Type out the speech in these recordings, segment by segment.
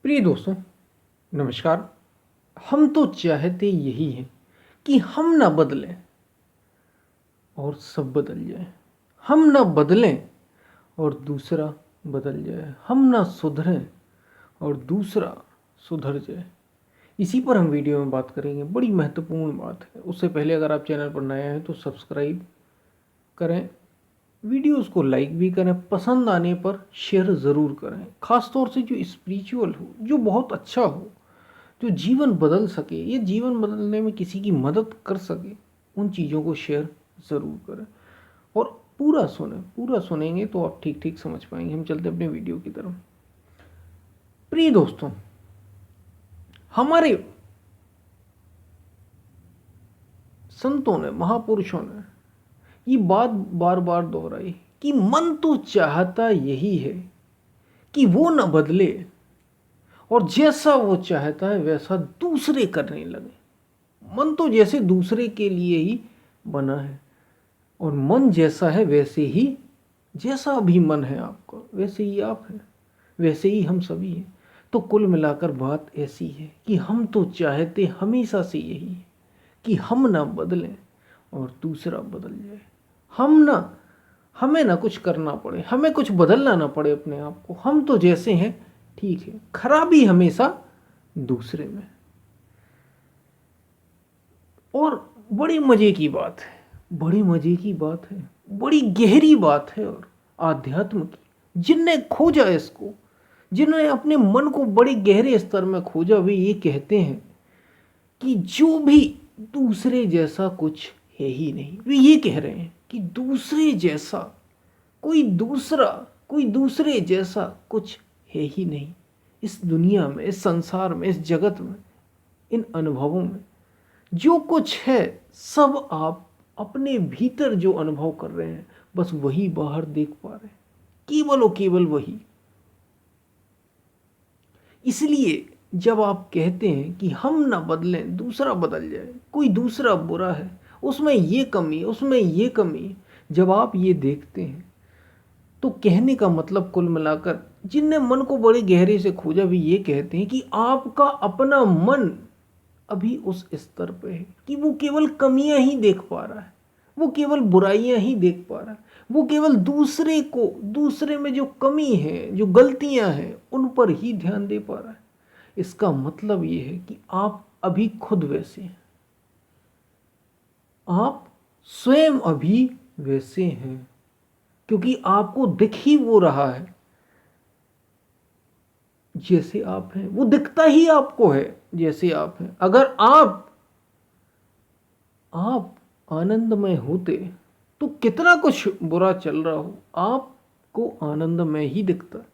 प्रिय दोस्तों, नमस्कार। हम तो चाहते यही हैं कि हम ना बदलें और सब बदल जाए। हम ना बदलें और दूसरा बदल जाए। हम ना सुधरें और दूसरा सुधर जाए। इसी पर हम वीडियो में बात करेंगे। बड़ी महत्वपूर्ण बात है। उससे पहले अगर आप चैनल पर नए हैं तो सब्सक्राइब करें, वीडियोस को लाइक भी करें, पसंद आने पर शेयर ज़रूर करें। ख़ास तौर से जो स्पिरिचुअल हो, जो बहुत अच्छा हो, जो जीवन बदल सके, ये जीवन बदलने में किसी की मदद कर सके, उन चीज़ों को शेयर ज़रूर करें और पूरा सुने। पूरा सुनेंगे तो आप ठीक ठीक समझ पाएंगे। हम चलते अपने वीडियो की तरफ। प्रिय दोस्तों, हमारे संतों ने, महापुरुषों ने ये बात बार बार दोहराई कि मन तो चाहता यही है कि वो न बदले और जैसा वो चाहता है वैसा दूसरे करने लगे। मन तो जैसे दूसरे के लिए ही बना है और मन जैसा है वैसे ही, जैसा भी मन है आपका वैसे ही आप हैं, वैसे ही हम सभी हैं। तो कुल मिलाकर बात ऐसी है कि हम तो चाहते हमेशा से यही है कि हम ना बदलें और दूसरा बदल जाए। हमें ना कुछ करना पड़े, हमें कुछ बदलना ना पड़े अपने आप को। हम तो जैसे हैं ठीक है, खराबी हमेशा दूसरे में। और बड़ी मज़े की बात है, बड़ी मज़े की बात है, बड़ी गहरी बात है और आध्यात्म की। जिनने खोजा इसको, जिन्होंने अपने मन को बड़े गहरे स्तर में खोजा, वे ये कहते हैं कि जो भी दूसरे जैसा कुछ है ही नहीं। वे ये कह रहे हैं कि दूसरे जैसा कोई दूसरे जैसा कुछ है ही नहीं। इस दुनिया में, इस संसार में, इस जगत में, इन अनुभवों में जो कुछ है सब आप अपने भीतर जो अनुभव कर रहे हैं, बस वही बाहर देख पा रहे हैं, केवल और केवल वही। इसलिए जब आप कहते हैं कि हम ना बदलें दूसरा बदल जाए, कोई दूसरा बुरा है, उसमें ये कमी, उसमें ये कमी, जब आप ये देखते हैं तो कहने का मतलब कुल मिलाकर जिनने मन को बड़े गहरे से खोजा भी ये कहते हैं कि आपका अपना मन अभी उस स्तर पे है कि वो केवल कमियां ही देख पा रहा है, वो केवल बुराइयां ही देख पा रहा है, वो केवल दूसरे में जो कमी है, जो गलतियां हैं, उन पर ही ध्यान दे पा रहा है। इसका मतलब ये है कि आप अभी खुद वैसे हैं, आप स्वयं अभी वैसे हैं, क्योंकि आपको दिख ही वो रहा है जैसे आप हैं। वो दिखता ही आपको है जैसे आप हैं। अगर आप आनंदमय होते तो कितना कुछ बुरा चल रहा हो आपको आनंदमय ही दिखता।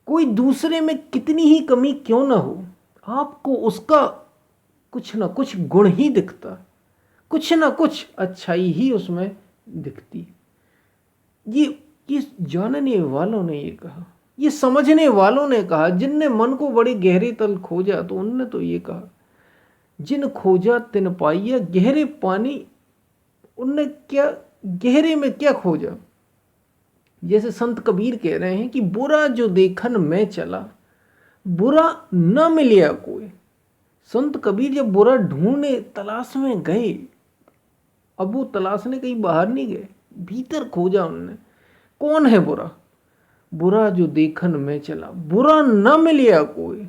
कोई दूसरे में कितनी ही कमी क्यों ना हो, आपको उसका कुछ ना कुछ गुण ही दिखता, कुछ ना कुछ अच्छाई ही उसमें दिखती। ये ये जानने वालों ने ये कहा, ये समझने वालों ने कहा। जिनने मन को बड़े गहरे तल खोजा तो उनने तो ये कहा, जिन खोजा तिन पाइया गहरे पानी। उनने क्या गहरे में क्या खोजा? जैसे संत कबीर कह रहे हैं कि बुरा जो देखन में चला, बुरा न मिलिया कोई। संत कबीर जब बुरा ढूंढने तलाश में गए, अब वो तलाशने कहीं बाहर नहीं गए, भीतर खोजा उन्होंने। कौन है बुरा? बुरा जो देखन में चला, बुरा न मिलिया कोई।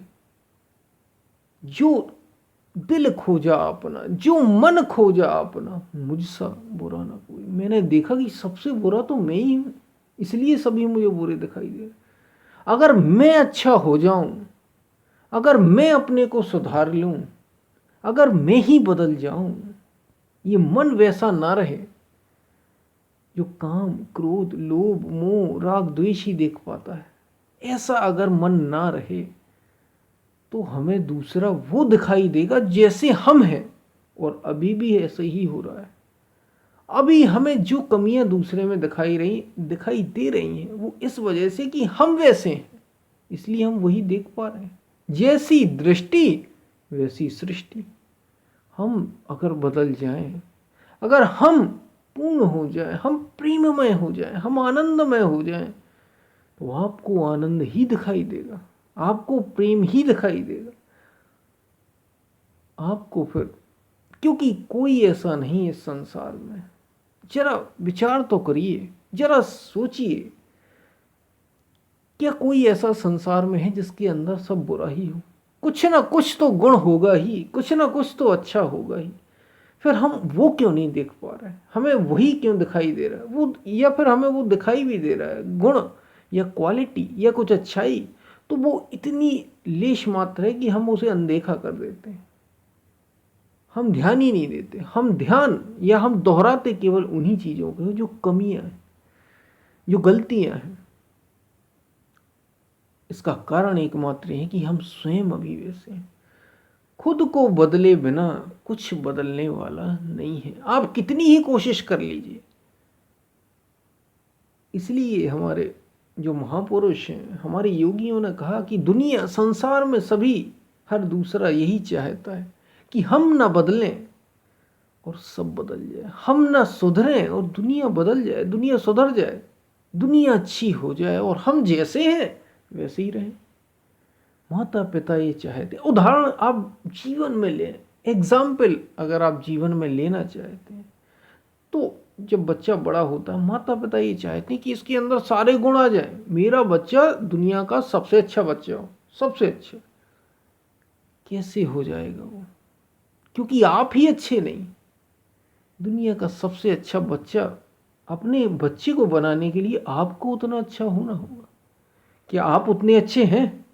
जो दिल खोजा अपना, जो मन खोजा अपना, मुझसा बुरा ना कोई। मैंने देखा कि सबसे बुरा तो मैं ही हूं, इसलिए सभी मुझे बुरे दिखाई दे रहे। अगर मैं अच्छा हो जाऊं, अगर मैं अपने को सुधार लूं, अगर मैं ही बदल जाऊं, ये मन वैसा ना रहे जो काम, क्रोध, लोभ, मोह, राग, द्वेष ही देख पाता है, ऐसा अगर मन ना रहे तो हमें दूसरा वो दिखाई देगा जैसे हम हैं। और अभी भी ऐसे ही हो रहा है। अभी हमें जो कमियां दूसरे में दिखाई दे रही हैं, वो इस वजह से कि हम वैसे हैं, इसलिए हम वही देख पा रहे हैं। जैसी दृष्टि वैसी सृष्टि। हम अगर बदल जाएं, अगर हम पूर्ण हो जाएं, हम प्रेममय हो जाएं, हम आनंदमय हो जाएं, तो आपको आनंद ही दिखाई देगा। आपको प्रेम ही दिखाई देगा आपको फिर, क्योंकि कोई ऐसा नहीं है इस संसार में। जरा विचार तो करिए, जरा सोचिए, क्या कोई ऐसा संसार में है जिसके अंदर सब बुरा ही हो? कुछ ना कुछ तो गुण होगा ही, कुछ ना कुछ तो अच्छा होगा ही। फिर हम वो क्यों नहीं देख पा रहे हैं? हमें वही क्यों दिखाई दे रहा है वो, या फिर हमें वो दिखाई भी दे रहा है गुण या क्वालिटी या कुछ अच्छाई, तो वो इतनी लेश मात्र है कि हम उसे अनदेखा कर देते हैं। हम ध्यान ही नहीं देते, हम ध्यान या हम दोहराते केवल उन्हीं चीज़ों को जो कमियां हैं, जो गलतियां हैं। इसका कारण एकमात्र है कि हम स्वयं अभी वैसे हैं। खुद को बदले बिना कुछ बदलने वाला नहीं है, आप कितनी ही कोशिश कर लीजिए। इसलिए हमारे जो महापुरुष हैं, हमारे योगियों ने कहा कि दुनिया संसार में सभी हर दूसरा यही चाहता है कि हम ना बदलें और सब बदल जाए, हम ना सुधरें और दुनिया बदल जाए, दुनिया सुधर जाए, दुनिया अच्छी हो जाए और हम जैसे हैं वैसे ही रहें। माता पिता ये चाहते, उदाहरण आप जीवन में लें, एग्जाम्पल अगर आप जीवन में लेना चाहते हैं, तो जब बच्चा बड़ा होता है माता पिता ये चाहते हैं कि इसके अंदर सारे गुण आ जाए, मेरा बच्चा दुनिया का सबसे अच्छा बच्चा हो, सबसे अच्छा। कैसे हो जाएगा वो? क्योंकि आप ही अच्छे नहीं। दुनिया का सबसे अच्छा बच्चा, अपने बच्चे को बनाने के लिए आपको उतना अच्छा होना होगा। क्या आप उतने अच्छे हैं?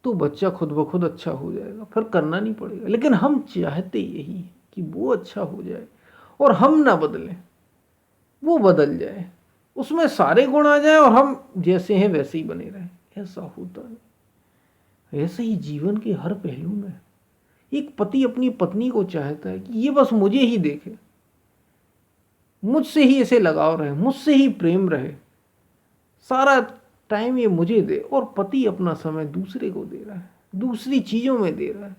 तो बच्चा खुद ब खुद अच्छा हो जाएगा, फिर करना नहीं पड़ेगा। लेकिन हम चाहते यही है कि वो अच्छा हो जाए और हम ना बदलें, वो बदल जाए, उसमें सारे गुण आ जाए और हम जैसे हैं वैसे ही बने रहें। ऐसा होता नहीं। ऐसे ही जीवन के हर पहलू में एक पति अपनी पत्नी को चाहता है कि ये बस मुझे ही देखे, मुझसे ही इसे लगाव रहे, मुझसे ही प्रेम रहे, सारा टाइम ये मुझे दे। और पति अपना समय दूसरे को दे रहा है, दूसरी चीजों में दे रहा है।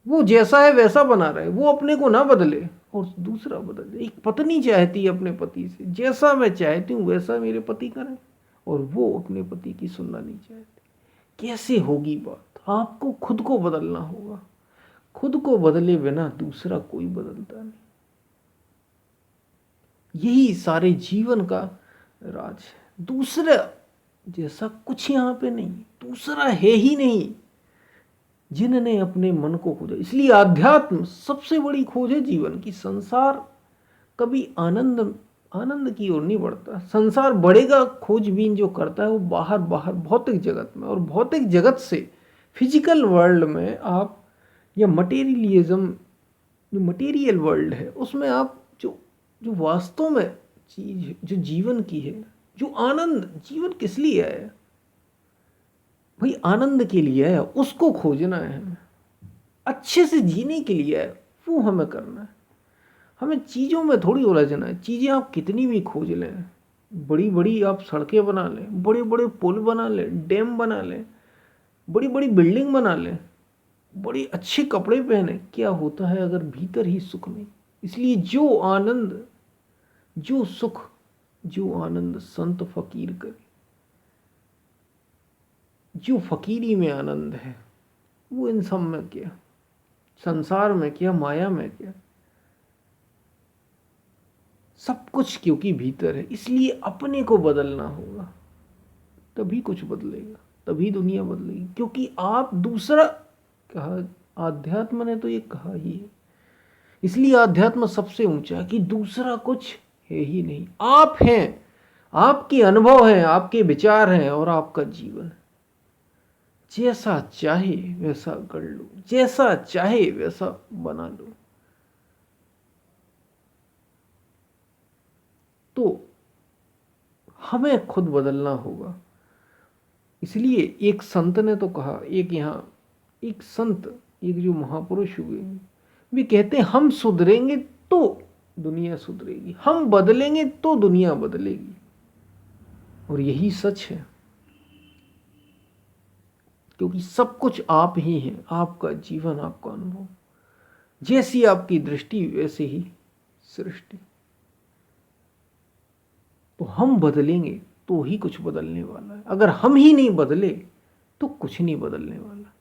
वो जैसा है वैसा बना रहे, वो अपने को ना बदले और दूसरा बदल जाए। एक पत्नी चाहती है अपने पति से, जैसा मैं चाहती हूँ वैसा मेरे पति करें, और वो अपने पति की सुनना नहीं चाहती। कैसे होगी बात? आपको खुद को बदलना होगा। खुद को बदले बिना दूसरा कोई बदलता नहीं। यही सारे जीवन का राज है। दूसरा जैसा कुछ यहाँ पे नहीं, दूसरा है ही नहीं। जिनने अपने मन को खोजा, इसलिए आध्यात्म सबसे बड़ी खोज है जीवन की। संसार कभी आनंद की ओर नहीं बढ़ता। संसार बढ़ेगा खोजबीन जो करता है वो बाहर बाहर भौतिक जगत में, और भौतिक जगत से फिजिकल वर्ल्ड में आप, या मटेरियलिज्म जो मटेरियल वर्ल्ड है उसमें आप जो जो वास्तव में चीज जो जीवन की है, जो आनंद, जीवन किस लिए है भाई? आनंद के लिए है, उसको खोजना है हमें, अच्छे से जीने के लिए है, वो हमें करना है। हमें चीज़ों में थोड़ी उलझना है। चीज़ें आप कितनी भी खोज लें, बड़ी बड़ी आप सड़कें बना लें, बड़े बड़े पुल बना लें, डैम बना लें, बड़ी बड़ी बिल्डिंग बना लें, बड़े अच्छे कपड़े पहने, क्या होता है अगर भीतर ही सुख नहीं? इसलिए जो आनंद, जो सुख, जो आनंद संत फकीर करे, जो फकीरी में आनंद है, वो इन सब में क्या, संसार में क्या, माया में क्या, सब कुछ क्योंकि भीतर है। इसलिए अपने को बदलना होगा, तभी कुछ बदलेगा, तभी दुनिया बदलेगी। क्योंकि आप दूसरा, कहा आध्यात्म ने तो ये कहा ही है, इसलिए आध्यात्म सबसे ऊंचा है कि दूसरा कुछ है ही नहीं। आप हैं, आपके अनुभव हैं, आपके विचार हैं और आपका जीवन। जैसा चाहे वैसा कर लो, जैसा चाहे वैसा बना लो। तो हमें खुद बदलना होगा। इसलिए एक संत ने तो कहा, एक यहाँ एक संत, एक जो महापुरुष हुए, वे कहते हैं हम सुधरेंगे तो दुनिया सुधरेगी, हम बदलेंगे तो दुनिया बदलेगी। और यही सच है, क्योंकि सब कुछ आप ही हैं, आपका जीवन, आपका अनुभव। जैसी आपकी दृष्टि वैसे ही सृष्टि। तो हम बदलेंगे तो ही कुछ बदलने वाला है। अगर हम ही नहीं बदले तो कुछ नहीं बदलने वाला,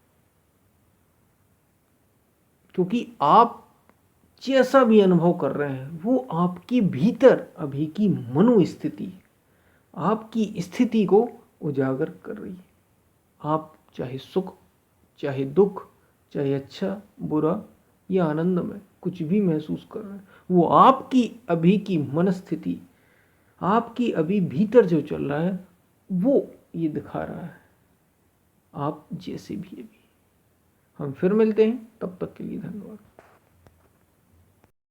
क्योंकि आप जैसा भी अनुभव कर रहे हैं वो आपकी भीतर अभी की मनोस्थिति, आपकी स्थिति को उजागर कर रही है। आप चाहे सुख, चाहे दुख, चाहे अच्छा, बुरा या आनंद में कुछ भी महसूस कर रहे हैं, वो आपकी अभी की मनस्थिति, आपकी अभी भीतर जो चल रहा है वो ये दिखा रहा है, आप जैसे भी अभी। हम फिर मिलते हैं, तब तक के लिए धन्यवाद।